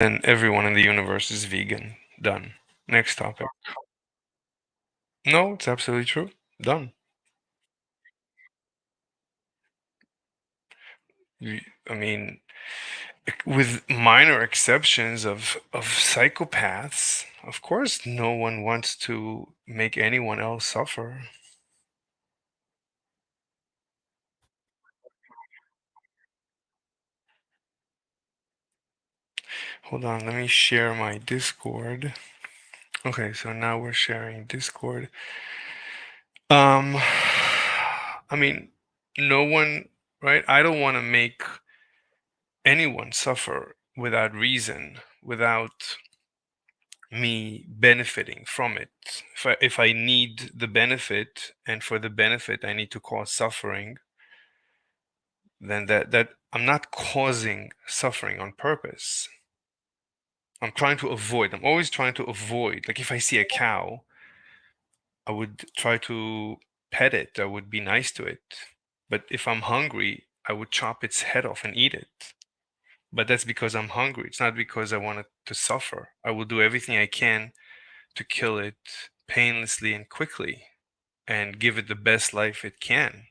then everyone in the universe is vegan. Done. Next topic. No, it's absolutely true. Done. I mean, with minor exceptions of psychopaths, of course, no one wants to make anyone else suffer. Hold on, let me share my Discord. Okay, so now we're sharing Discord. I mean, no one, right? I don't want to make anyone suffer without reason, without me benefiting from it. If I need the benefit, and for the benefit I need to cause suffering, then that I'm not causing suffering on purpose. I'm trying to avoid. I'm always trying to avoid. Like if I see a cow, I would try to pet it. I would be nice to it. But if I'm hungry, I would chop its head off and eat it. But that's because I'm hungry. It's not because I want it to suffer. I will do everything I can to kill it painlessly and quickly and give it the best life it can.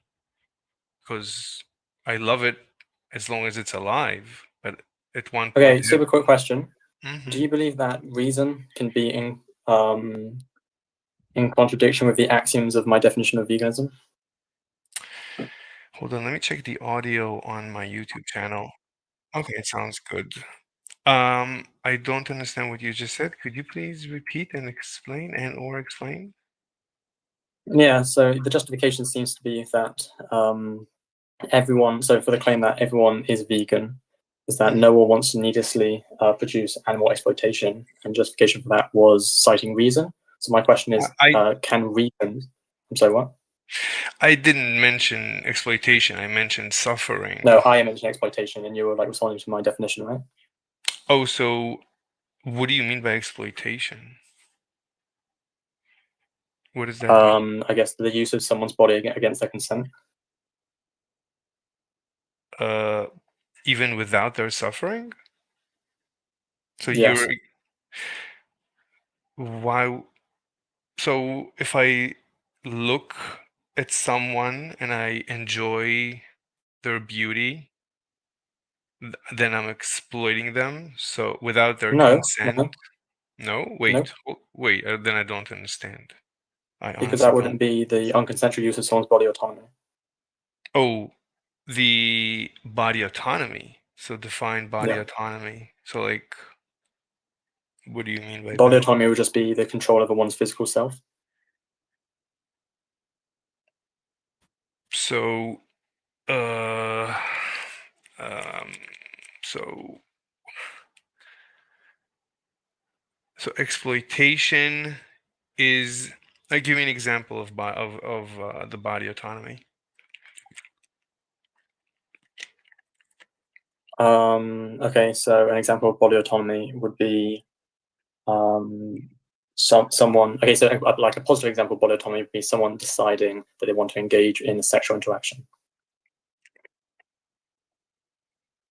Because I love it as long as it's alive. But at one point. Okay, super quick question. Mhm. Do you believe that reason can be in contradiction with the axioms of my definition of veganism? Hold on, let me check the audio on my YouTube channel. Okay, it sounds good. I don't understand what you just said. Could you please repeat and explain or explain? Yeah, so the justification seems to be that everyone, so for the claim that everyone is vegan, is that Mhm. no one wants to needlessly produce animal exploitation, and justification for that was citing reason. So my question is, I can reason, I'm sorry, what? I didn't mention exploitation. I mentioned suffering. No, I mentioned exploitation, and you were like responding to my definition, right? Oh, so what do you mean by exploitation? What does that mean? I guess the use of someone's body against their consent. Uh, Even without their suffering? So Yes. why? So if I look at someone and I enjoy their beauty, then I'm exploiting them. So without their No, consent. no, No, no, wait. Then I don't understand. I because honestly that don't. wouldn't be the unconsensual use of someone's body autonomy. Oh, the body autonomy. So define body Yeah. autonomy. So like, what do you mean by Body that? autonomy would just be the control over one's physical self. So, uh, um, so exploitation is. I give you an example of the body autonomy. Okay, so an example of body autonomy would be um, someone. Okay, so like a positive example of body autonomy would be someone deciding that they want to engage in a sexual interaction.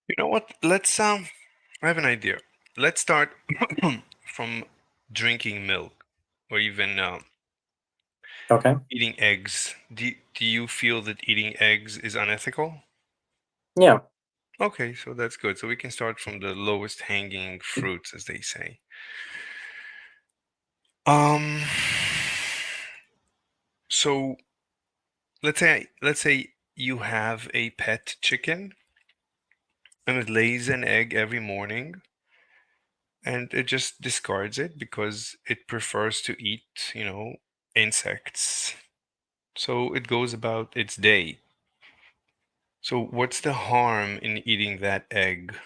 You know what? I have an idea. Let's start from drinking milk, or even Okay. eating eggs. Do you feel that eating eggs is unethical? Yeah. Okay, so that's good. So we can start from the lowest hanging fruits, as they say. Um, so let's say you have a pet chicken and it lays an egg every morning and it just discards it because it prefers to eat, insects. So it goes about its day. So what's the harm in eating that egg?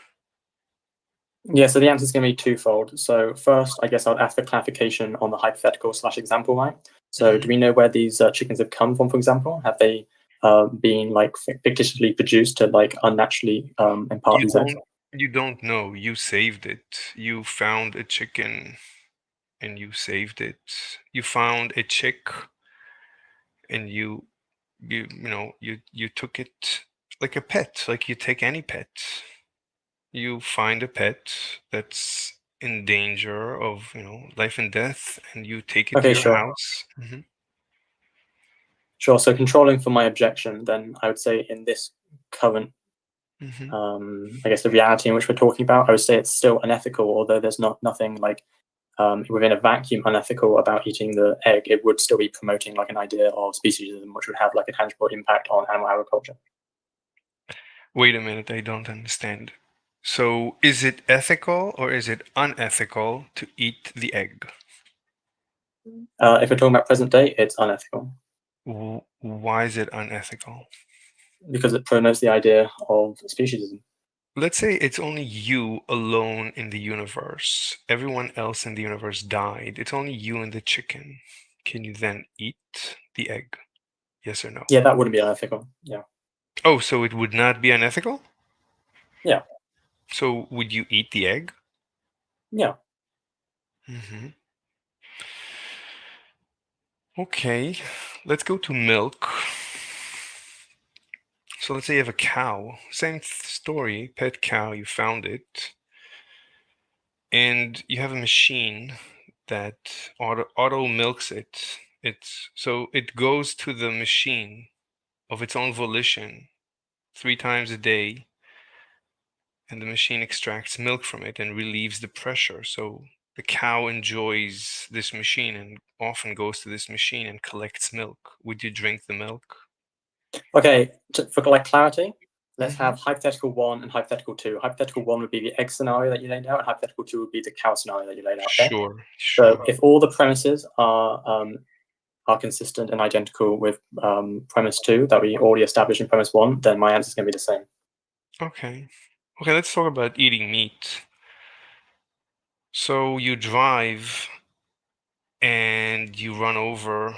Yeah, so the answer is going to be twofold. So first, I guess I would ask for clarification on the hypothetical slash example, right? So do Mhm. we know where these chickens have come from, for example? Have they been like fictitiously produced to like unnaturally impart You these eggs? don't know. You saved it. You found a chicken and you saved it. You found a chick and you took it like a pet, like you take any pet. You find a pet that's in danger of, life and death, and you take it to Okay, your sure. house. Sure. So controlling for my objection, then I would say in this current, Hmm. I guess the reality in which we're talking about, I would say it's still unethical, although there's nothing like within a vacuum unethical about eating the egg. It would still be promoting like an idea of speciesism, which would have like a tangible impact on animal agriculture. Wait a minute, I don't understand. So, is it ethical or is it unethical to eat the egg? If we're talking about present day, it's unethical Why is it unethical? because it promotes the idea of speciesism. Let's say it's only you alone in the universe. Everyone else in the universe died. It's only you and the chicken. Can you then eat the egg? Yes or no? Yeah, that wouldn't be unethical. Yeah. Oh, so it would not be unethical? Yeah. So would you eat the egg? Yeah. Hmm. Okay, let's go to milk. So let's say you have a cow. Same story, pet cow, you found it, and you have a machine that auto milks it. So it goes to the machine of its own volition 3 times a day, and the machine extracts milk from it and relieves the pressure. So the cow enjoys this machine and often goes to this machine and collects milk. Would you drink the milk? Okay. For like clarity, let's Hmm. have hypothetical one and hypothetical two. Hypothetical one would be the egg scenario that you laid out, and hypothetical two would be the cow scenario that you laid out. Okay. Sure, So sure. if all the premises are consistent and identical with premise two that we already established in premise one, then my answer is going to be the same. Okay. Okay, let's talk about eating meat. So you drive and you run over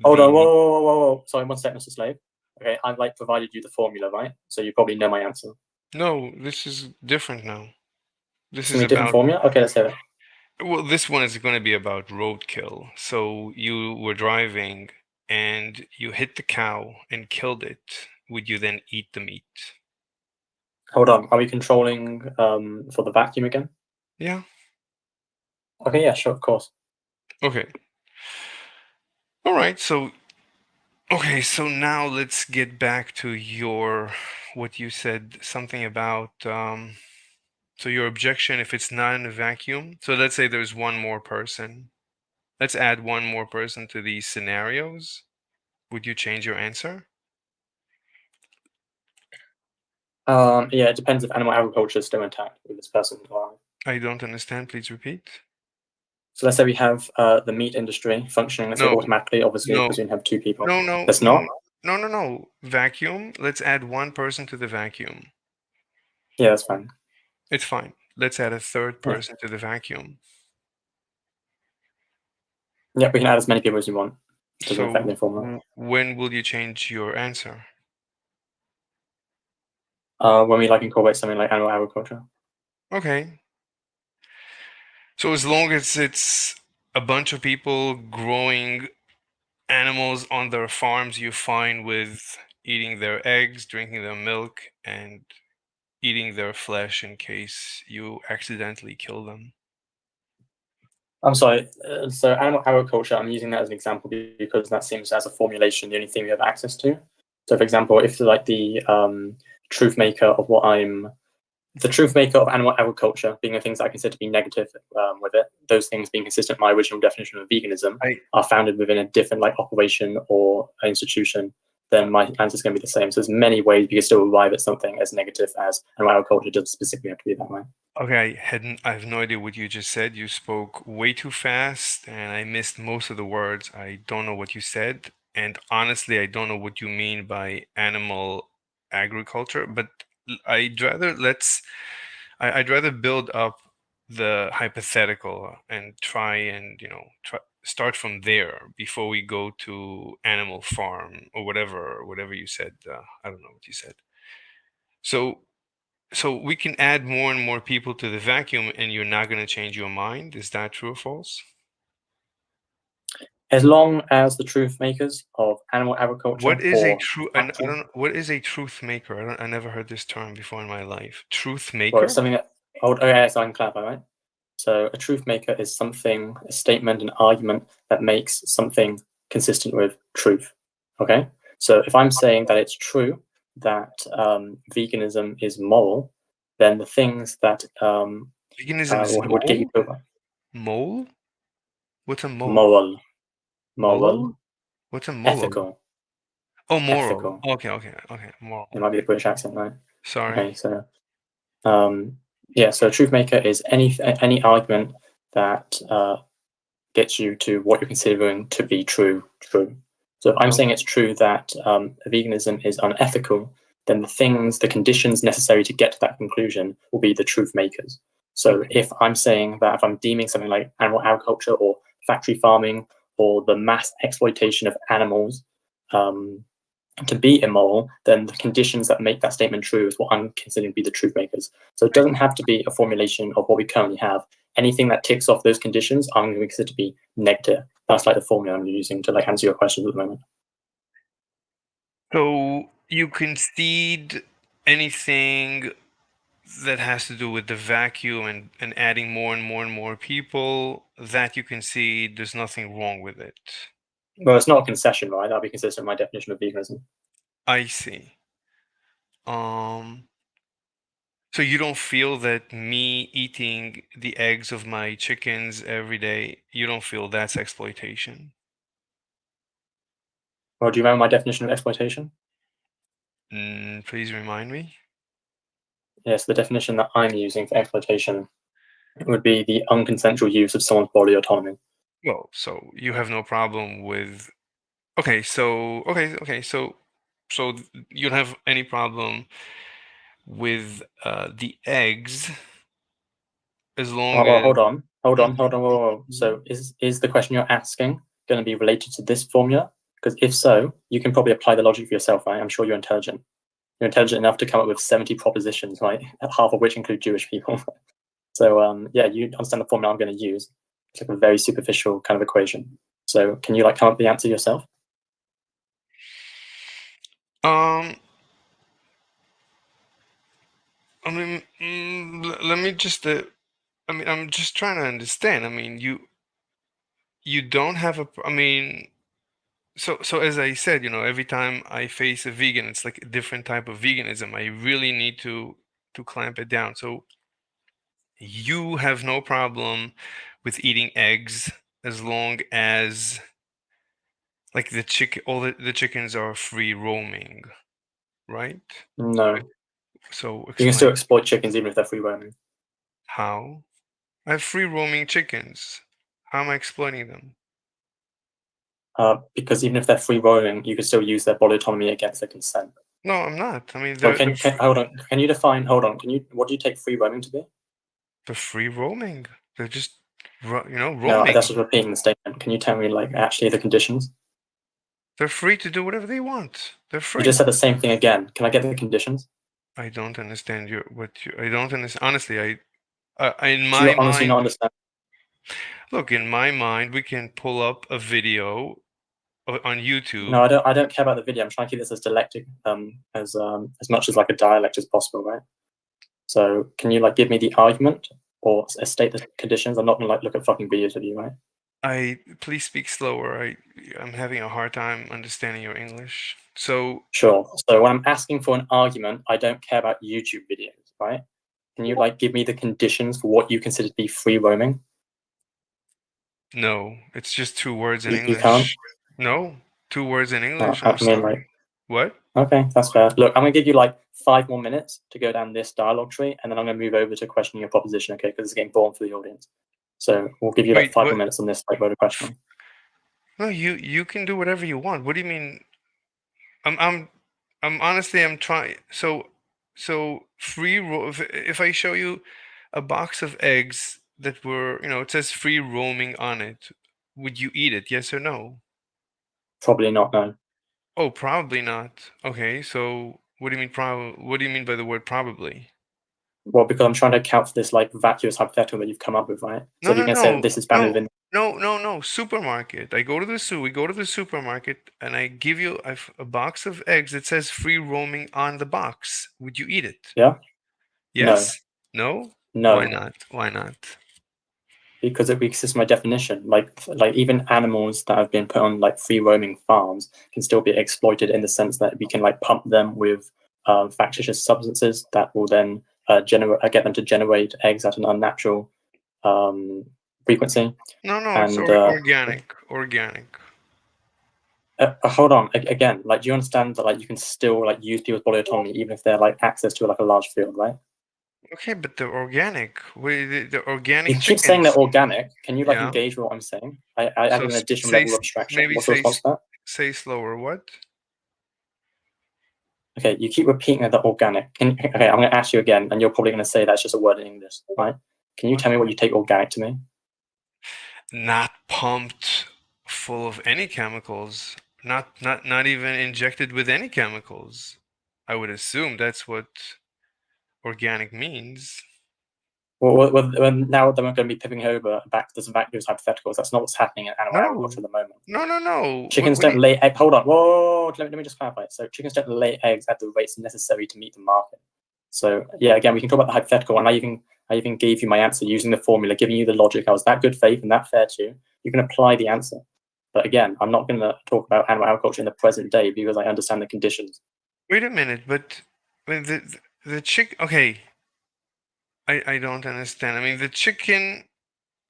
Hold on, the. whoa. Sorry, 1 second, Mr. Slave. Okay, I've like provided you the formula, right? So you probably know my answer. No, this is different now. This It's is gonna be a different about. formula. Okay, let's hear it. Well, this one is going to be about roadkill. So you were driving and you hit the cow and killed it. Would you then eat the meat? Hold on, are we controlling for the vacuum again? Yeah. Okay, yeah, sure, of course. Okay. All right. So now let's get back to what you said, something about so your objection if it's not in a vacuum. So let's say there's one more person. Let's add one more person to these scenarios. Would you change your answer? Yeah, it depends if animal agriculture is still intact with this person alive. I don't understand. Please repeat. So let's say we have the meat industry functioning, let's say No, automatically, obviously, no, because we have two people. no, no, That's not? no, no, no, no. Vacuum. Let's add one person to the vacuum. Yeah, that's fine. It's fine. Let's add a third Yeah. person to the vacuum. Yeah, we can add as many people as we want. It doesn't affect So the formula. when will you change your answer? When we like incorporate something like animal agriculture. Okay. So as long as it's a bunch of people growing animals on their farms, you're fine with eating their eggs, drinking their milk, and eating their flesh in case you accidentally kill them. I'm sorry. So animal agriculture, I'm using that as an example because that seems as a formulation the only thing we have access to. So, for example, if like the truth maker of what I'm, the truth maker of animal agriculture being the things that I consider to be negative with it, those things being consistent with my original definition of veganism I are founded within a different like operation or institution, then my answer is going to be the same. So there's many ways you can still arrive at something as negative as animal agriculture doesn't specifically have to be that way. Okay, I have no idea what you just said. You spoke way too fast and I missed most of the words. I don't know what you said. And honestly, I don't know what you mean by animal agriculture, but I'd rather I'd rather build up the hypothetical and try and, start from there before we go to animal farm or whatever you said. I don't know what you said. So so we can add more and more people to the vacuum and you're not going to change your mind. Is that true or false? as long as the truth makers of animal agriculture What is a or true? I factory, don't. What is a truth maker? I never heard this term before in my life. Truth well, it's maker? something that, oh, okay, so I can clarify, right? So a truth maker is something, a statement, an argument that makes something consistent with truth. Okay. So if I'm saying that it's true that veganism is moral, then the things that Veganism is would get you mole? to Mole? What's a mole? moral, moral, Moral? What's a molo? ethical, Oh, moral. ethical. Okay, okay, okay. It Moral. might be a British accent, right? Sorry. Okay, so yeah, so a truth maker is any argument that gets you to what you're considering to be true. So if I'm saying it's true that veganism is unethical, then the conditions necessary to get to that conclusion will be the truth makers. So Okay. if I'm saying that if I'm deeming something like animal agriculture or factory farming or the mass exploitation of animals to be immoral, then the conditions that make that statement true is what I'm considering to be the truth makers. So it doesn't have to be a formulation of what we currently have. Anything that ticks off those conditions, I'm going to consider to be negative. That's like the formula I'm using to like answer your questions at the moment. So you concede anything that has to do with the vacuum and adding more and more and more people, that you concede there's nothing wrong with it. Well, it's not a concession, right? That'll be consistent with my definition of veganism. I see. So you don't feel that me eating the eggs of my chickens every day, you don't feel that's exploitation? Well, do you remember my definition of exploitation? Please remind me. Yes, the definition that I'm using for exploitation would be the unconsensual use of someone's bodily autonomy. Well, so you have no problem with okay, so you don't have any problem with the eggs as long Well, as hold on. Whoa. So is the question you're asking going to be related to this formula? Because if so, you can probably apply the logic for yourself, right? I'm sure you're intelligent. You're intelligent enough to come up with 70 propositions, right? Half of which include Jewish people. So yeah, you understand the formula I'm going to use. It's like a very superficial kind of equation. So can you like come up with the answer yourself? um I mean let me just I mean I'm just trying to understand. I mean you don't have I mean so as I said, every time I face a vegan, it's like a different type of veganism. I really need to clamp it down. So you have no problem with eating eggs as long as like all the chickens are free roaming, right? No. So You can still explain exploit chickens even if they're free roaming. how. I have free roaming chickens. How am I exploiting them? Because even if they're free roaming, you can still use their body autonomy against their consent. No, I'm not. I mean, Well, hold on? Can you define? Hold on. What do you take free roaming to be? they're free roaming. They're just No, roaming. that's just repeating the statement. Can you tell me like actually the conditions? They're free to do whatever they want. They're You just free. said the same thing again. Can I get the conditions? I don't understand I don't understand. Honestly, in Do you my honestly mind, not understand? look, in my mind, we can pull up a video on No, YouTube. I don't care about the video. I'm trying to keep this as dialectic as much as like a dialect as possible, right? So can you like give me the argument or state the conditions? I'm not gonna like look at fucking videos of you, right? Please speak slower. I'm having a hard time understanding your English. So, Sure. So when I'm asking for an argument, I don't care about YouTube videos, right? Can you like give me the conditions for what you consider to be free roaming? no, it's just two words in You can't. English. No, two words in English. I I'm mean, sorry. like, What? okay, that's fair. Look, I'm gonna give you like 5 more minutes to go down this dialogue tree, and then I'm gonna move over to questioning your proposition, okay? Because it's getting boring for the audience. So we'll give you like Wait, 5 more minutes on this like mode of questioning. no, you can do whatever you want. What do you mean? I'm I'm I'm honestly I'm trying. So if I show you a box of eggs that were, it says free roaming on it, would you eat it? Yes or no? Probably not, no. Oh, probably not. Okay, so what do you mean by the word probably? Well, because I'm trying to account for this like vacuous hypothetical that you've come up with, right? So No, if you're no, gonna say that no, this is found no, within, No. Supermarket. I go to the We go to the supermarket, and I give you a box of eggs that says free roaming on the box. Would you eat it? Yeah. No. Yes? No? Why No. not? Why not? Because it weakens my definition. Like even animals that have been put on like free roaming farms can still be exploited in the sense that we can like pump them with factitious substances that will then get them to generate eggs at an unnatural frequency. No, it's And organic. Organic. hold on, again, like, do you understand that like you can still like use people's body autonomy even if they're like access to like a large field, right? Okay, but they're organic. The organic You keep saying chickens. they're organic. Can you like Yeah. engage with what I'm saying? I So added an additional say level of abstraction. maybe What's your response to that? say slower. What? Okay, you keep repeating that they're organic. Okay, I'm going to ask you again, and you're probably going to say that's just a word in English, right? Can you tell me what you take organic to mean? Not pumped full of any chemicals. Not even injected with any chemicals. I would assume that's what organic means. Well, now that we're going to be pivoting over back to some vacuous hypotheticals, that's not what's happening in animal agriculture No. at the moment. No. Chickens What do don't you, lay eggs. Hold on. Whoa. Let me just clarify. So chickens don't lay eggs at the rates necessary to meet the market. So yeah, again, we can talk about the hypothetical, and I even gave you my answer using the formula, giving you the logic. I was that good faith and that fair to you. You can apply the answer. But again, I'm not going to talk about animal agriculture in the present day because I understand the conditions. Wait a minute, but the chick. Okay, I don't understand. I mean, the chicken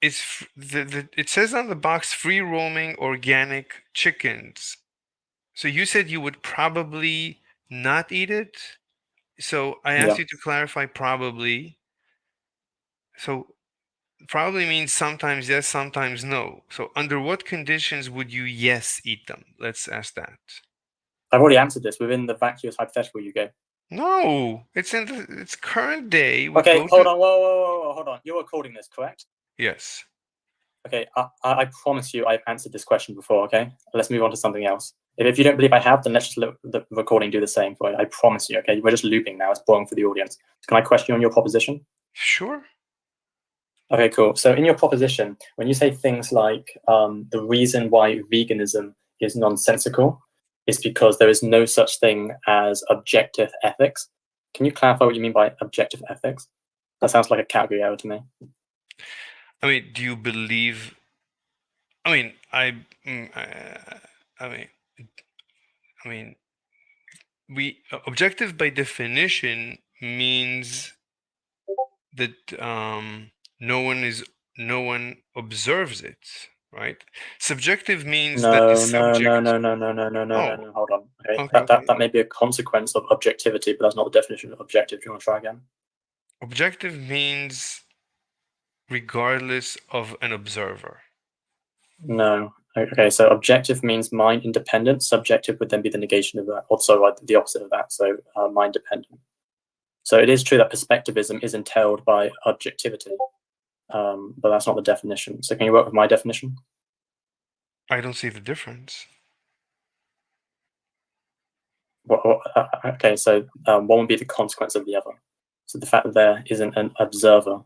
is it says on the box free roaming organic chickens. So you said you would probably not eat it. So I asked Yeah. you to clarify probably. So probably means sometimes yes, sometimes no. So under what conditions would you yes eat them? Let's ask that. I've already answered this within the vacuous hypothetical you gave. No, it's current day. We Okay, go hold to on. Whoa, hold on. You're recording this, correct? yes. Okay, I promise you I've answered this question before, okay? Let's move on to something else. If you don't believe I have, then let's just let the recording do the same for you. I promise you, okay? We're just looping now. It's boring for the audience. Can I question you on your proposition? Sure. Okay, cool. So in your proposition, when you say things like the reason why veganism is nonsensical is because there is no such thing as objective ethics. Can you clarify what you mean by objective ethics? That sounds like a category error to me. I mean, do you believe? I mean, I mean, I mean, we objective by definition means that no one observes it, right? Subjective means that the No, no, no, subject. no, no, no, no, no, no, no, Oh, no. Hold on. Okay, okay. that may be a consequence of objectivity, but that's not the definition of objective. Do you want to try again? Objective means regardless of an observer. No. Okay, so objective means mind independent. Subjective would then be the negation of that. Also, the opposite of that. So mind dependent. So it is true that perspectivism is entailed by objectivity, but that's not the definition. So can you work with my definition? I don't see the difference. Okay, so one would be the consequence of the other. So the fact that there isn't an observer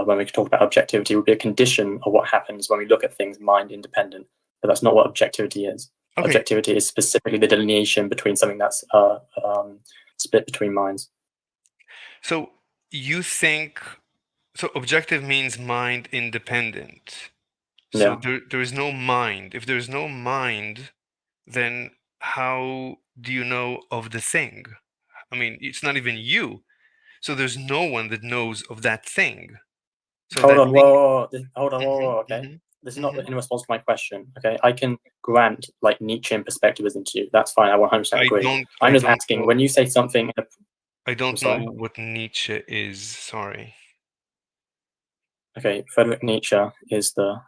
when we talk about objectivity would be a condition of what happens when we look at things mind independent, but that's not what objectivity is. Okay, Objectivity is specifically the delineation between something that's split between minds. so you think so objective means mind independent. So Yeah. there is no mind. If there's no mind, then how do you know of the thing? I mean, it's not even you. So there's no one that knows of that thing. So Hold that on. thing. Hold on. Hmm. Okay. Hmm. This is not Hmm. in response to my question. Okay. I can grant like Nietzschean perspectivism to you. That's fine. I 100% agree. I'm I just don't asking when know. you say something. I I'm don't know sorry. what Nietzsche is. Sorry. Okay. Friedrich Nietzsche is the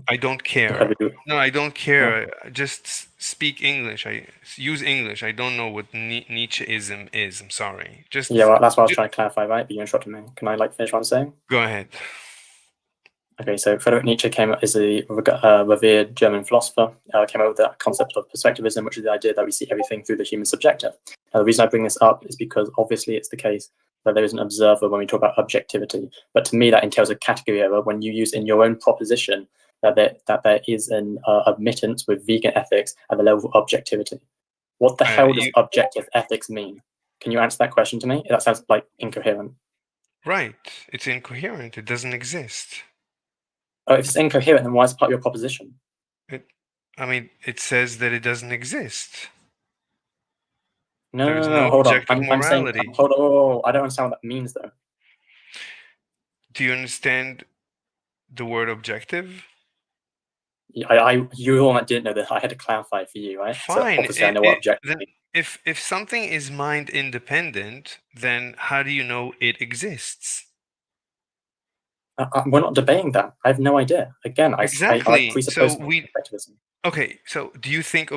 I don't care. No, I don't care. Just speak English. I use English. I don't know what Nietzscheism is. I'm sorry. Yeah, well, that's what I was trying to clarify, right? But you interrupted me. Can I like finish what I'm saying? Go ahead. Okay, so Friedrich Nietzsche is a revered German philosopher, came up with the concept of perspectivism, which is the idea that we see everything through the human subjective. Now, the reason I bring this up is because obviously it's the case that there is an observer when we talk about objectivity. But to me, that entails a category error when you use in your own proposition that there is an admittance with vegan ethics at the level of objectivity. What the hell does objective ethics mean? Can you answer that question to me? That sounds like incoherent. Right. It's incoherent. It doesn't exist. Oh, if it's incoherent, then why is it part of your proposition? It says that it doesn't exist. No, There's no, no no. Hold on. objective I'm saying. morality. Hold on. I don't understand what that means, though. Do you understand the word objective? You're the one that didn't know that. I had to clarify for you, right? So Fine. obviously, I know what objective Then means. if something is mind independent, then how do you know it exists? We're not debating that. I have no idea. Again, I Exactly. presuppose objectivism. Okay, so do you think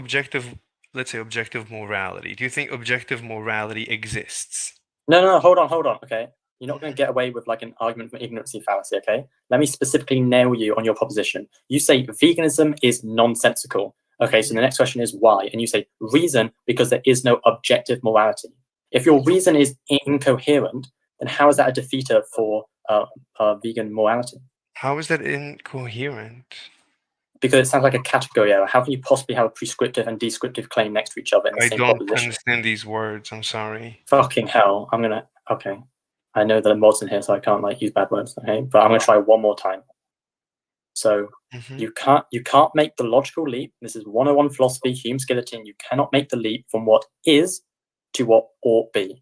let's say objective morality, do you think objective morality exists? No. Hold on. Okay, you're not going Mhm. to get away with like an argument from ignorancy fallacy. Okay, let me specifically nail you on your proposition. You say veganism is nonsensical. Okay, so the next question is why, and you say reason because there is no objective morality. If your reason is incoherent, then how is that a defeater for vegan morality? How is that incoherent? Because it sounds like a category error. How can you possibly have a prescriptive and descriptive claim next to each other in the I same don't proposition? understand these words. I'm sorry. Fucking hell. Okay. I know that mods in here, so I can't like use bad words, okay? But I'm gonna try one more time. So Hmm. you can't make the logical leap. This is 101 philosophy, Hume skeleton. You cannot make the leap from what is to what ought be.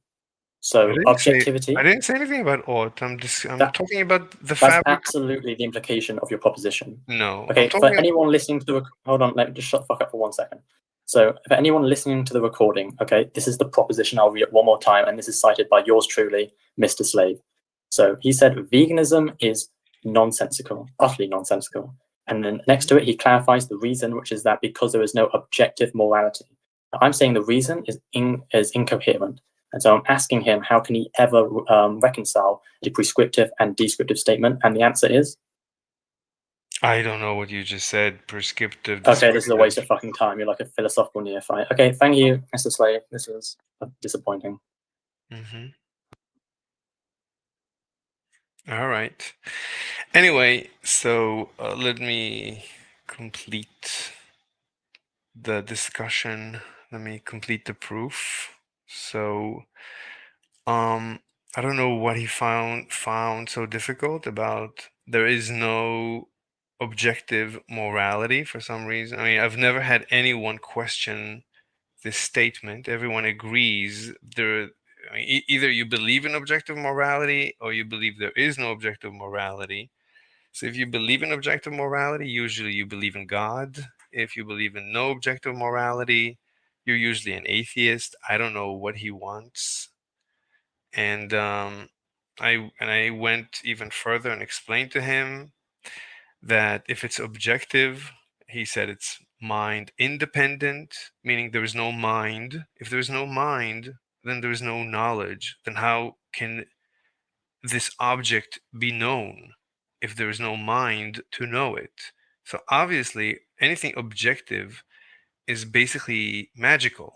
So I objectivity, didn't say anything about ought. I'm that talking about the that's fabric. absolutely the implication of your proposition. No, I'm Okay, for talking. anyone listening to the hold on, let me just shut the fuck up for 1 second. So, for anyone listening to the recording, okay, this is the proposition. I'll read it one more time, and this is cited by yours truly, Mr. Slave. So he said veganism is nonsensical, utterly nonsensical. And then next to it, he clarifies the reason, which is that because there is no objective morality. Now, I'm saying the reason is incoherent. And so I'm asking him, how can he ever reconcile the prescriptive and descriptive statement? And the answer is I don't know what you just said. Prescriptive, okay, this is a waste descriptive. of fucking time. You're like a philosophical neophyte. Okay, thank you, Mr. Slave. This was disappointing. Hmm. All right. Anyway, so let me complete the discussion. Let me complete the proof. So, um, I don't know what he found so difficult about there is no objective morality for some reason. I mean, I've never had anyone question this statement. Everyone agrees there. I mean, either you believe in objective morality or you believe there is no objective morality. So if you believe in objective morality, usually you believe in God. If you believe in no objective morality, you're usually an atheist. I don't know what he wants. And I went even further and explained to him that if it's objective, he said it's mind independent, meaning there is no mind. If there is no mind, then there is no knowledge. Then how can this object be known if there is no mind to know it? So obviously, anything objective is basically magical.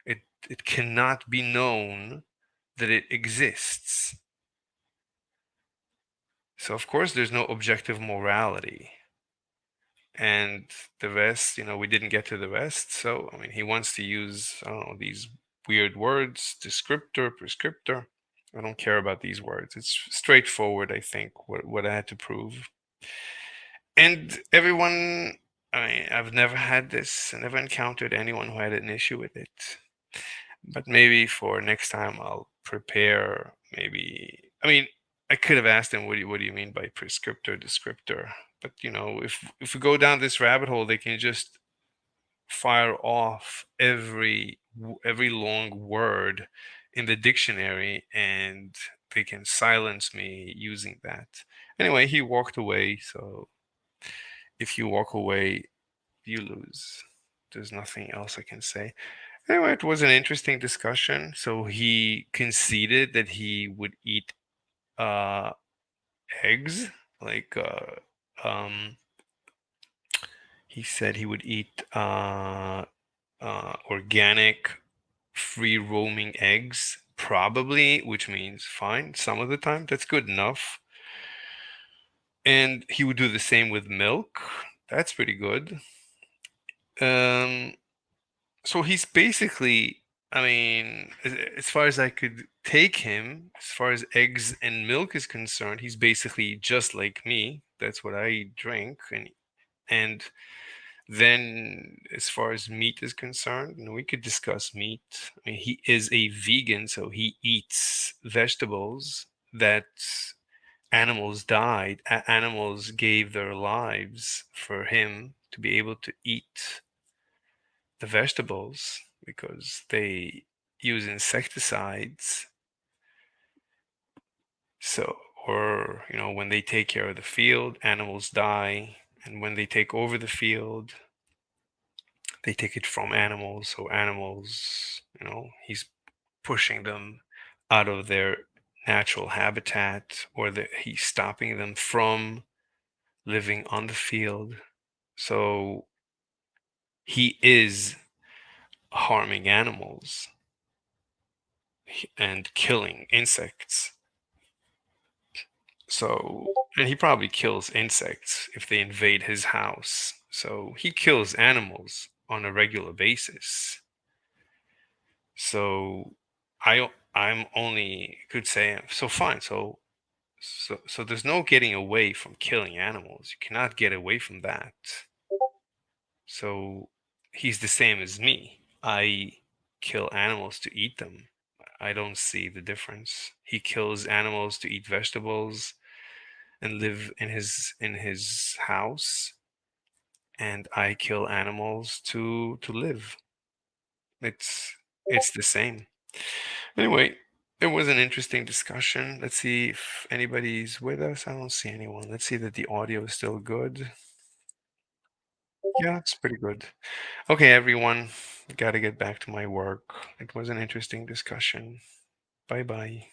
It cannot be known that it exists. So of course there's no objective morality. And the rest, we didn't get to the rest. So I mean he wants to use, I don't know, these weird words, descriptor, prescriptor. I don't care about these words. It's straightforward, I think, what I had to prove. And everyone, I mean, I've never had this, I never encountered anyone who had an issue with it. But maybe for next time I'll prepare. Maybe, I mean, I could have asked him, what do you mean by prescriptor, descriptor? But if we go down this rabbit hole, they can just fire off every long word in the dictionary, and they can silence me using that. Anyway, he walked away. So if you walk away, you lose. There's nothing else I can say. Anyway, it was an interesting discussion. So he conceded that he would eat uh, eggs, like he said he would eat organic, free roaming eggs, probably, which means fine. Some of the time, that's good enough. And he would do the same with milk. That's pretty good. Um, so he's basically, I mean, as far as I could take him, as far as eggs and milk is concerned, he's basically just like me. That's what I drink, and then as far as meat is concerned, we could discuss meat. I mean, he is a vegan, so he eats vegetables that animals died. Animals gave their lives for him to be able to eat the vegetables because they use insecticides. So, or, when they take care of the field, animals die. And when they take over the field, they take it from animals. So, animals, he's pushing them out of their natural habitat, or that he's stopping them from living on the field. So, he is harming animals and killing insects. So, and he probably kills insects if they invade his house. So he kills animals on a regular basis. So I'm only could say so fine. So there's no getting away from killing animals. You cannot get away from that. So he's the same as me. I kill animals to eat them. I don't see the difference. He kills animals to eat vegetables and live in his house, and I kill animals to live. It's the same. Anyway, it was an interesting discussion. Let's see if anybody's with us. I don't see anyone. Let's see that the audio is still good. Yeah, it's pretty good. Okay, everyone, got to get back to my work. It was an interesting discussion. Bye bye.